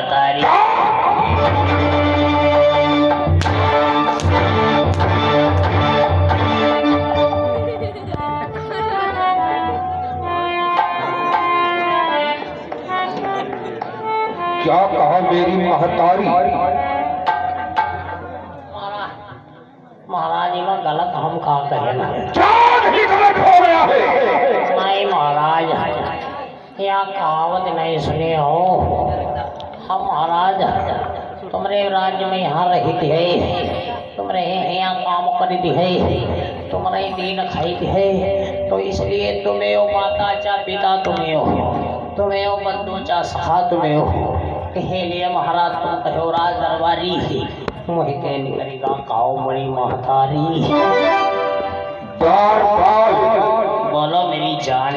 महतारी। क्या कहा मेरी महतारी? महाराज में गलत हम का कहना क्या नहीं गलत हो गया है? नहीं महाराज, या कहावत नहीं सुने हो? हम महाराज तुम्हारे राज्य में यहाँ रहती है, तुम्हारे यहाँ काम करती है, तुम्हारे दीन खाती है, तो इसलिए तुम्हें हो माता चा पिता तुम्हें हो, तुम्हें हो बंधु चा सखा तुम्हें हो। कहे लिए महाराज तुम कहो राज दरबारी मुझे कहने करेगा काओ बड़ी महतारी। बोलो मेरी जान।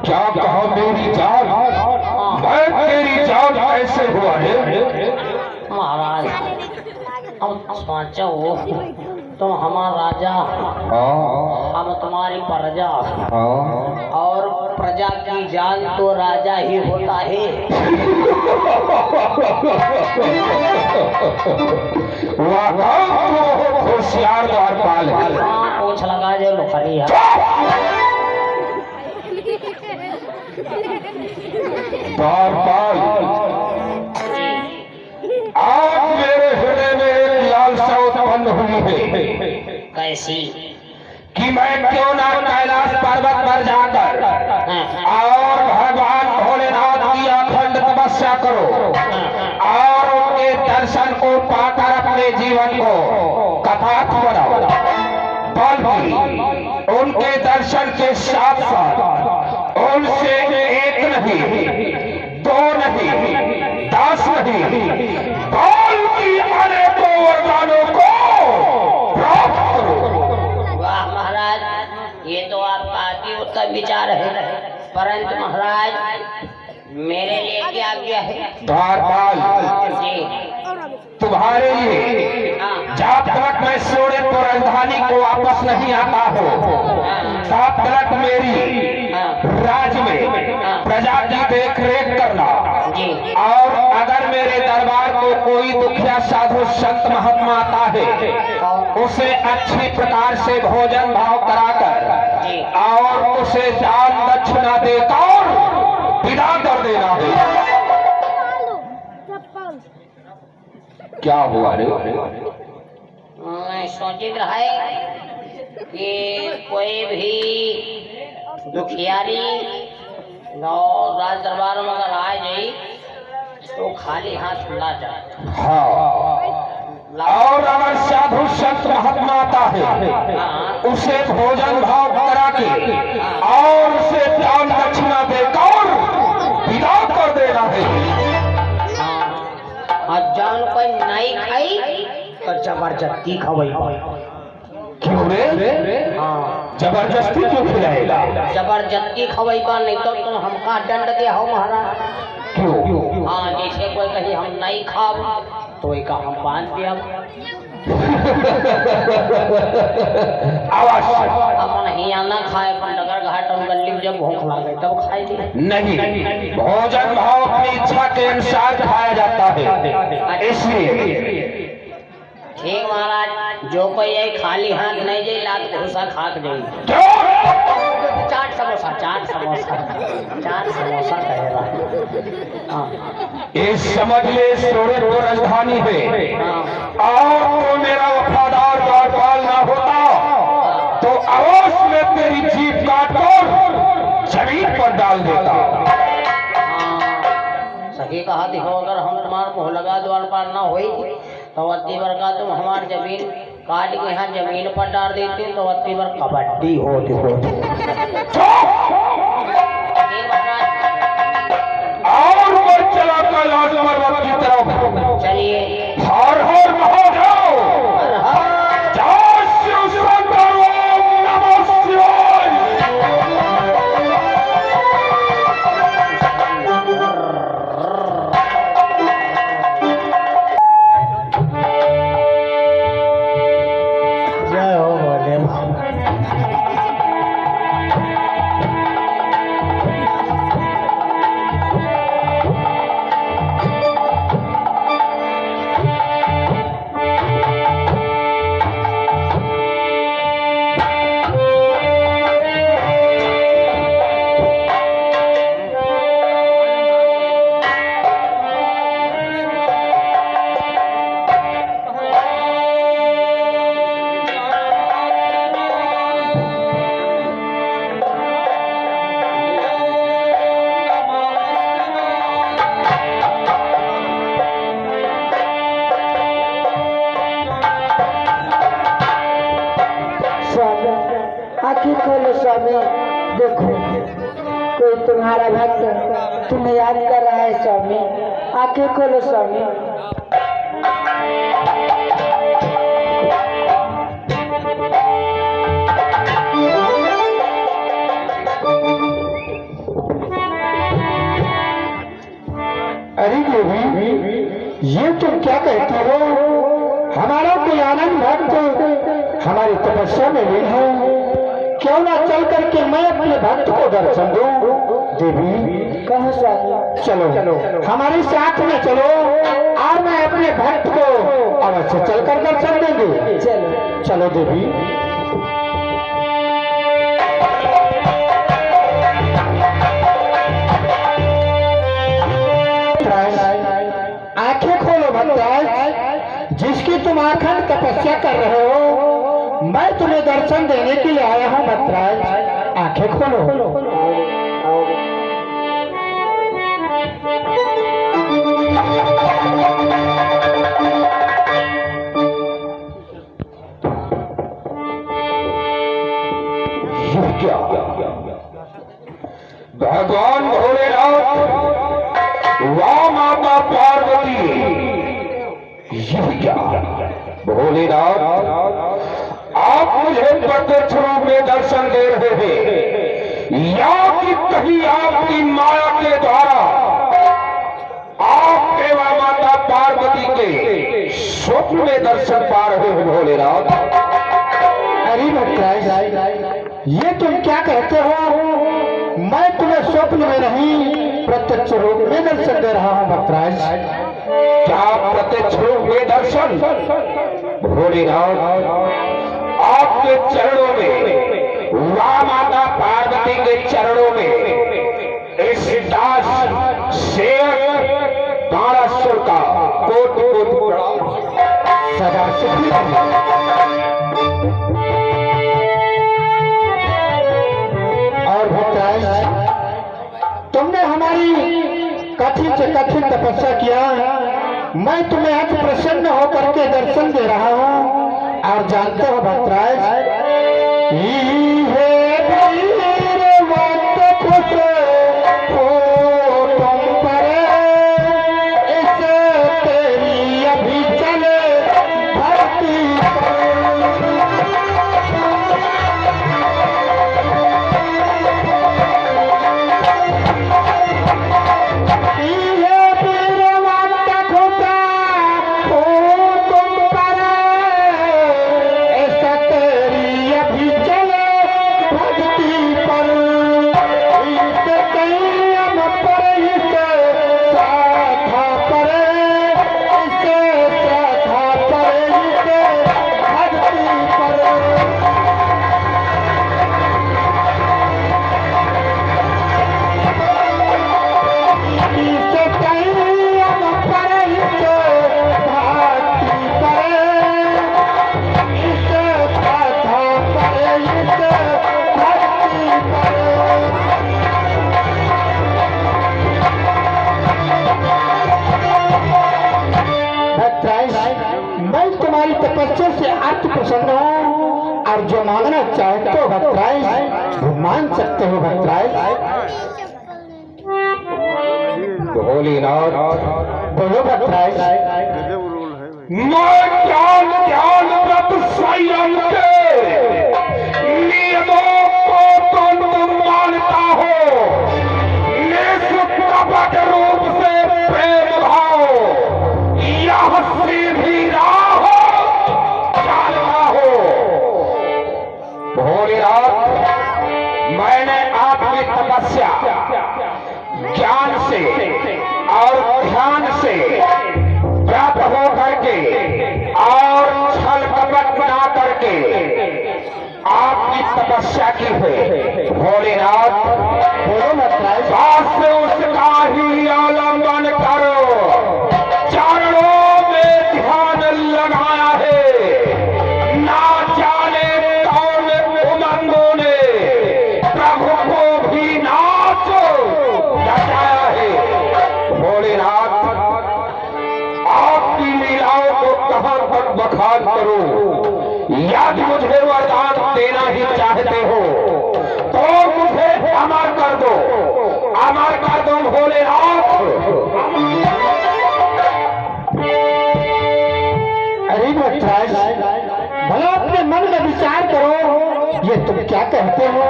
क्या कहा मेरी जान? मैं तेरी जान कैसे हुआ है? महाराज अब सोचो तुम हमारा राजा, हम तुम्हारी प्रजा, और प्रजा की जान तो राजा ही होता है। होशियार द्वारपाल। पूछ लगा जो लुखरी है। द्वारपाल, आज मेरे हृदय में एक लालसा उत्पन्न हुई है। कैसी? कि मैं क्यों ना कैलाश पर्वत पर जाकर और भगवान भोलेनाथ की अखंड तपस्या करो और उनके दर्शन को पाकर अपने जीवन को कथार्थ बनाओ। बल्कि उनके दर्शन के साथ साथ उनसे एक नहीं, दो नहीं, 10 नहीं, बल्कि अनेकों वरदानों को प्राप्त करो। वाह महाराज, ये तो आपका अति उत्तम विचार है, परंतु महाराज मेरे लिए क्या आज्ञा है? द्वारपाल, जी तुम्हारे लिए जब तक मैं सोने को राजधानी को वापस नहीं आता हो, तब तक मेरी राज में प्रजा की देख रेख करना, और अगर मेरे दरबार को कोई दुखिया साधु संत महात्मा आता है उसे अच्छी प्रकार से भोजन भाव कराकर और उसे दान दक्षिणा देकर विदा कर देना है। क्या हुआ रे? मैं सोचित है कि कोई भी दुखियारी राज दरबार में अगर आ जाए तो खाली हाथ ला जाए। हाँ, और अगर साधु संत महात्मा आता है उसे भोजन भाव करा के और उसे दान दक्षिणा देकर विदा कर देना है। जान कोई नहीं खाई तो जबरदस्ती खवाई। क्यों रे? जबरदस्ती क्यों खिलाएगा? जबरदस्ती खवाई का नहीं तो तुम हमका दंड दे हो महाराज। क्यों? हाँ, जैसे कोई कहीं हम नहीं खाओ तो एक हम बांध दिया अपन हिया ना खाए, अपन नगर घाट और गली में जब भूख लगे तब खाए ली। नहीं, भोजन भाव अपनी इच्छा के अनुसार खाया जाता है, इसलिए। ठीक महाराज, जो कोई ये खाली हाथ नहीं जाए लात भूसा खाक जाए। चाट समोसा, चाट समोसा, चाट समोसा कहेगा। ये समझ ले सोने को राजधानी है, और तो मेरा वफादार द्वारपाल ना होता तो अवश्य में तेरी जीभ काटकर जमीन पर डाल देता। सही कहा देखो, अगर हम तुम्हारा मुँह लगा द्वारपाल ना हुई तो अति बार का तुम हमारी जमीन काट के यहाँ जमीन पर डाल देते तो अति बार कबड्डी होती। और ऊपर चला कैलाश पर्वत की तरफ। चलिए हर हर महादेव, जय शिव शंकर, ओम नमः शिवाय। जय हो आंखें खोलो स्वामी, देखो कोई तुम्हारा भक्त तुम्हें याद कर रहा है स्वामी। आंखें खोलो स्वामी। अरे देवी, ये तुम क्या कहती हो? हमारा कोई आनंद भक्त हमारी तपस्या में लीन है, क्यों ना चल करके मैं अपने भक्त को दर्शन दूं? देवी कहो स्वामी। चलो हमारे साथ में चलो, और मैं अपने भक्त को अवश्य चलकर दर्शन देंगे। चलो चलो देवी। आंखें खोलो भक्तराज, जिसकी तुम आखंड तपस्या कर रहे हो, मैं तुम्हें दर्शन देने के लिए आया हूँ भक्तराज। आंखें खोलो। क्या भगवान भोलेनाथ, वाह माता पार्वती, यह क्या भोलेनाथ, आप मुझे प्रत्यक्ष रूप में दर्शन दे रहे हैं, या कि कहीं आपकी माया के द्वारा आप देवा माता पार्वती के स्वप्न में दर्शन पा रहे हैं भोलेनाथ? अरे भक्तराज, ये तुम क्या कहते हो? मैं तुम्हें स्वप्न में नहीं प्रत्यक्ष रूप में दर्शन दे रहा हूँ भक्तराज। क्या प्रत्यक्ष रूप में दर्शन? भोलेनाथ, आपके चरणों में, वाह माता पार्वती के चरणों में इस दास सेवक तारासुर का कोटि प्रणाम सदा सुखी रहे। और भक्तराज, तुमने हमारी कठिन से कठिन तपस्या किया, मैं तुम्हें आज प्रसन्न होकर के दर्शन दे रहा हूँ। और जानते हो भक्तराज, मैं तुम्हारी तपस्या से अति प्रसन्न हूँ, और जो मांगना चाहते हो भक्तराज वो मांग सकते हो भक्तराज। भोलेनाथ, बोलो भक्तराज। मैं ज्ञान ध्यान व्रत संयम के नियमों को तुम मानता हो, निष्कपट रूप से प्रेम भाव यह सीधी राह जानता हो। भोलेनाथ, मैंने आपकी तपस्या ज्ञान से और ध्यान से प्राप्त हो करके और छल कपट ना करके आपकी तपस्या की है। भोलेनाथ, बोलो भक्तराज, बात से उसका ही आलम्बन करो, चरणों में ध्यान लगाया है, ना जाने कौन उमंगों ने प्रभु को भी नाच नचाया है। भोलेनाथ, आपकी लीलाओं को कहां तक बखान करूं, यदि मुझे मुझे वरदान देना ही चाहते हो तो मुझे अमर कर दो, अमर कर दो भोलेनाथ। अरे भट्टराज, भला अपने मन में विचार करो, ये तुम क्या कहते हो?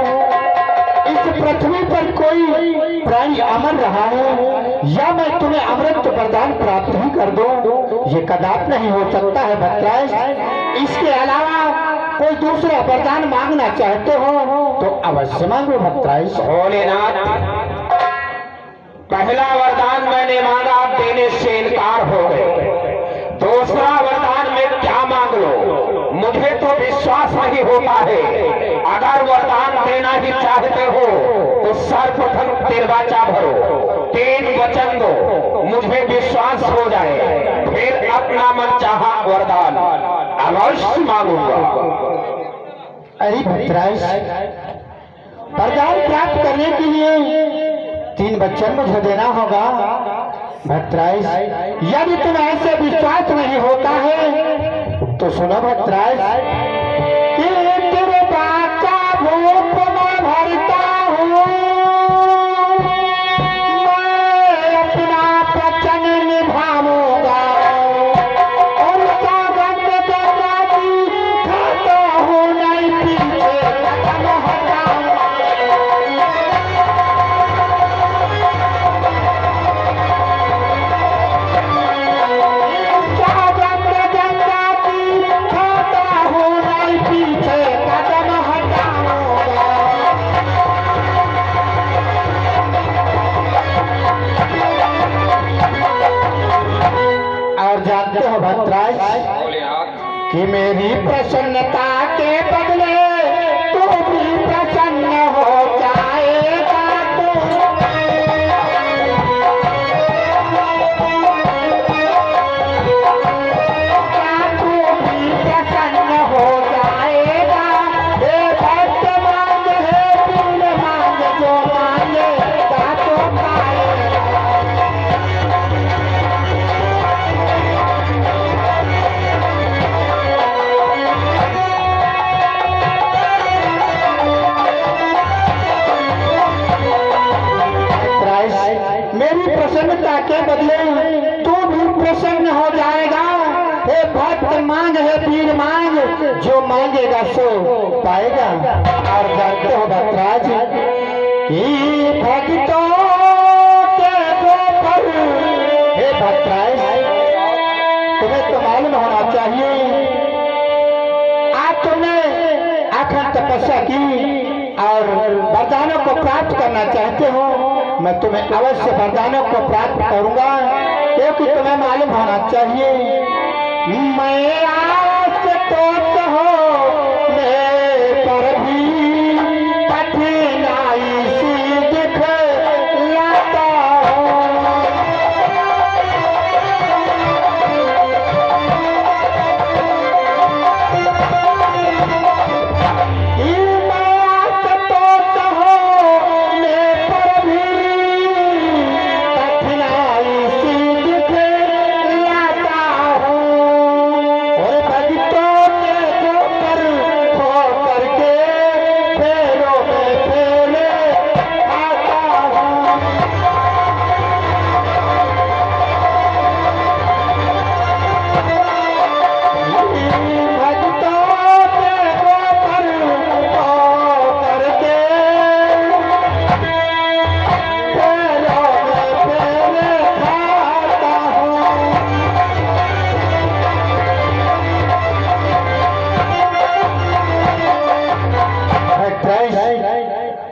इस पृथ्वी पर कोई प्राणी अमर रहा है या मैं तुम्हें अमृत वरदान प्राप्त ही कर दूं? ये कदापि नहीं हो सकता है भट्टराज। इसके अलावा कोई दूसरा वरदान मांगना चाहते हो तो अवश्य मांगो भट्टराज। भोलेनाथ, पहला वरदान मैंने मांगा, देने से इनकार हो गए। दूसरा वरदान में क्या मांग लो, मुझे तो विश्वास नहीं होता है। अगर वरदान देना ही चाहते हो तो सर्वप्रथम तिरवाचा भरो, 3 वचन दो, मुझे विश्वास हो जाए, फिर अपना मन चाहा वरदान अवश्य मांगूंगा। अरे भट्टराज, वरदान प्राप्त करने के लिए 3 वचन मुझे देना होगा। भट्टराज, यदि तुम्हें ऐसे विश्वास नहीं होता है तो सुनो भट्टराज, तेरे बाचा भूप में भरता हूँ, मैं अपना वचन निभाऊंगा। उनका वक्त देना भी खाता हूँ, नहीं पीछे कदम हटाऊंगा। और जानते हो भट्टराज कि मेरी प्रसन्नता के बदले तू भी प्रसन्न हो जाएगा। तू भी प्रसन्न हो जाएगा। हे भक्त मांग, हे पीर मांग, जो मांगेगा तो पाएगा। मेरी प्रसन्नता के बदले तू भी प्रसन्न हो जाएगा। हे भक्त मांग, हे पीर मांग, जो मांगेगा सो पाएगा। और जानते हो भट्टराज, कि भक्तों के गोपर, हे भट्टराज, तुम्हें तो मालूम होना चाहिए, आज तुमने अखंड तपस्या की और वरदानों को प्राप्त करना चाहते हो। मैं तुम्हें अवश्य वरदानों को प्राप्त करूंगा, क्योंकि तुम्हें मालूम होना चाहिए, मैं आज तो पर भी कठिनाई सी दिखलाता हूं।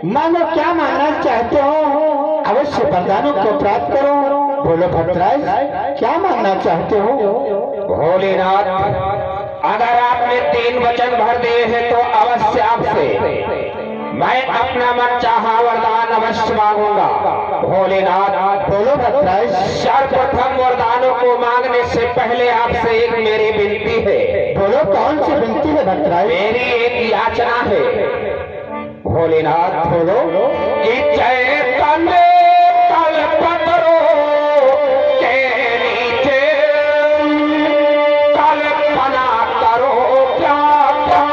मानो क्या मांगना चाहते हो, अवश्य वरदानों को प्राप्त करो। बोलो भट्टराज, क्या मांगना चाहते हो? भोलेनाथ, अगर आपने 3 वचन भर दिए हैं तो अवश्य आपसे मैं अपना मन चाहा वरदान अवश्य मांगूंगा। भोलेनाथ, बोलो भट्टराज। सर्वप्रथम वरदानों को मांगने से पहले आपसे एक मेरी विनती है। बोलो, कौन सी विनती है भट्टराज? मेरी एक याचना है भोलेनाथ। बोलो। कि चैतन्य कल्पतरो के नीचे कल्पना करो क्या क्या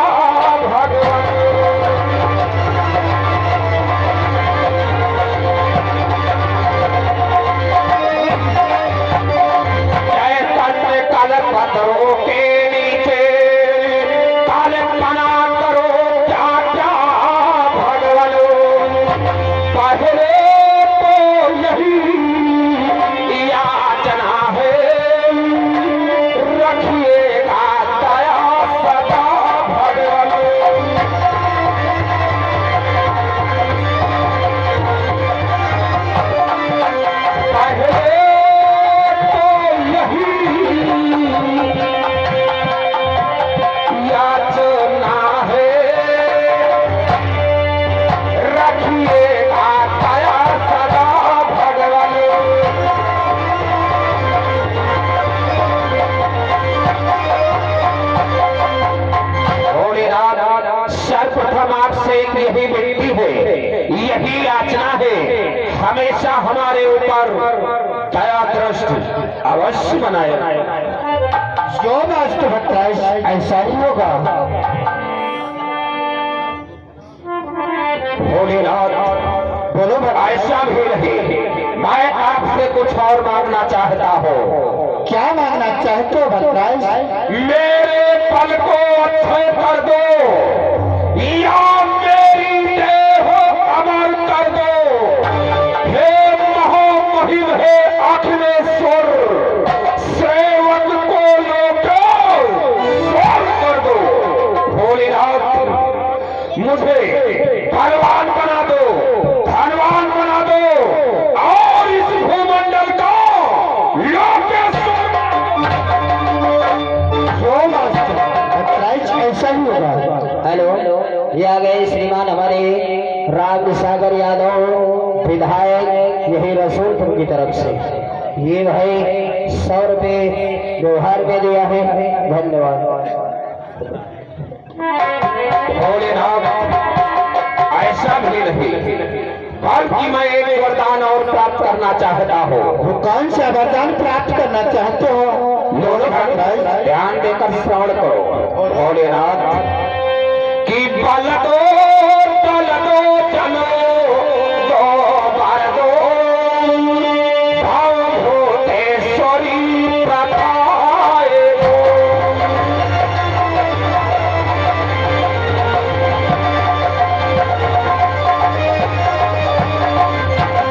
सर्वप्रथम आपसे एक यही विनती है, यही याचना है, हमेशा हमारे ऊपर दया दृष्टि अवश्य बनाए। जो मास्टर भट्टराज ऐसा ही होगा। भोलेनाथ बोलो ऐसा भी नहीं, मैं आपसे कुछ और मांगना चाहता हूँ। क्या मांगना चाहते हो भट्टराज? मेरे पल को अच्छे कर दो या मेरी देह अमर कर दो। हे महामहिम, हे अखिलेश्वर, सेवक को लोटो स्वर कर दो। भोलेनाथ मुझे बलवान बना दो, धनवान बना दो और इस भूमंडल को लोकेश्वर। जो मास्टर भट्टराज ऐसा ही होगा। हेलो, ये आ गए श्रीमान हमारे राम सागर यादव विधायक, यही रसूलपुर की तरफ से। ये भाई 100 रुपये व्यवहार में दिया है, धन्यवाद। भोलेनाथ ऐसा भी नहीं, बल्कि मैं एक वरदान और प्राप्त करना चाहता हूँ। वो कौन सा वरदान प्राप्त करना चाहते हो? दोनों भट्टराज ध्यान देकर श्रवण करो। भोलेनाथ की बल दो चलो दो बार दो, भाव भूतेश्वरी प्रथाए दो।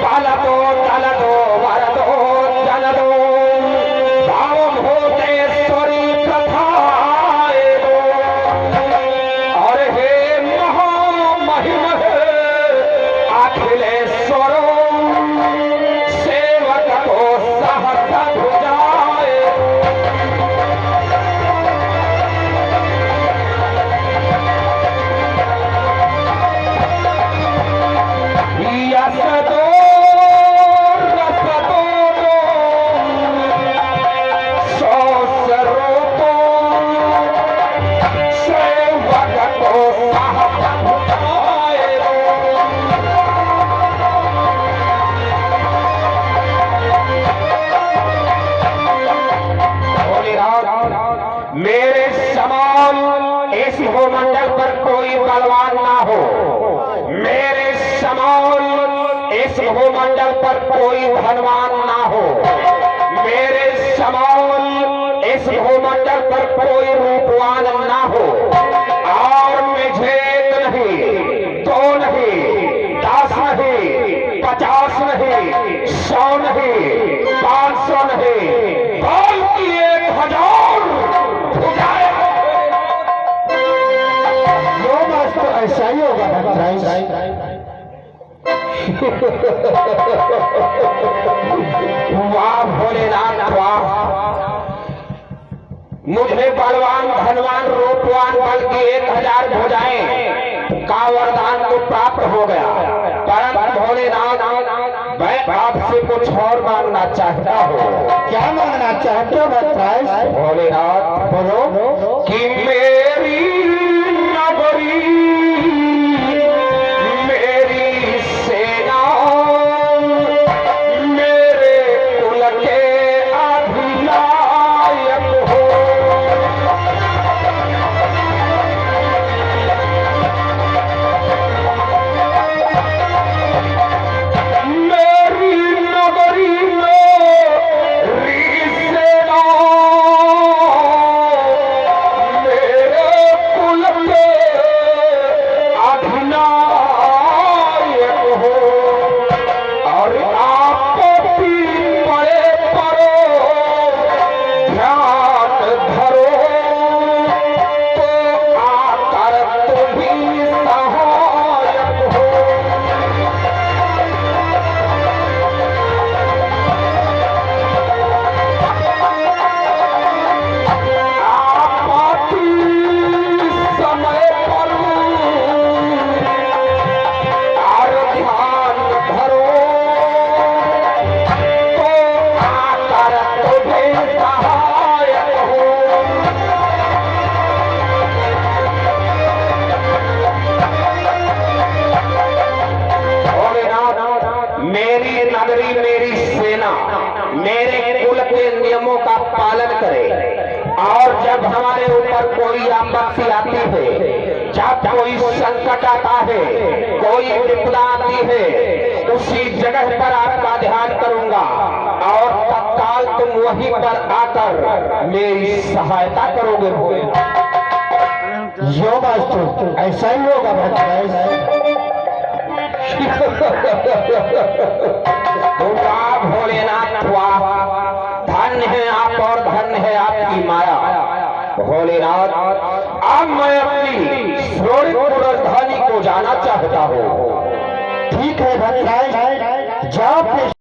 बल दो तल दो वर दो जल दो, भाव भूतेश्वरी प्रथाए दो। और हे महामहिम अखिलेश्वर, सेवक को सहस भुजाए। यस दो रस दो सौस रोको, सेवक को सहस भुजाए। भोलेनाथ मेरे समान इस भूमंडल पर कोई बलवान ना हो, मेरे समान इस भूमंडल पर कोई धनवान ना हो, मेरे समान इस भूमंडल पर कोई रूपवान ना हो। और मुझे एक नहीं, 2 नहीं, 10 नहीं, 50 नहीं, 100 नहीं, 500 नहीं, बल्कि 1000 भुजाएं। जो मास्टर ऐसा ही होगा भट्टराज। वाह भोलेनाथ वाह, मुझे बलवान धनवान रूपवान बल्कि 1000 भुजाएं का वरदान तो प्राप्त हो गया, परंतु भोलेनाथ मैं आपसे कुछ और मांगना चाहता हूँ। क्या मांगना चाहते हो भट्टराज? भोलेनाथ बोलो। कि मेरी नगरी, मेरी सेना, मेरे कुल के अधिनायक हो। मेरी नगरी मेरी सेना, मेरे आपत्ति आती है, जब कोई संकट आता है, कोई विपदा आती है, उसी जगह पर आपका ध्यान करूंगा और तत्काल तुम वहीं पर आकर मेरी सहायता करोगे। यो मास्टर ऐसा ही होगा तो वाह भोलेनाथ वाह, धन्य है आप और धन्य है आपकी माया भोलेनाथ। अब मैं अपनी श्रोणितपुर राजधानी को जाना चाहता हूँ। ठीक है भट्टराज, जाओ अपने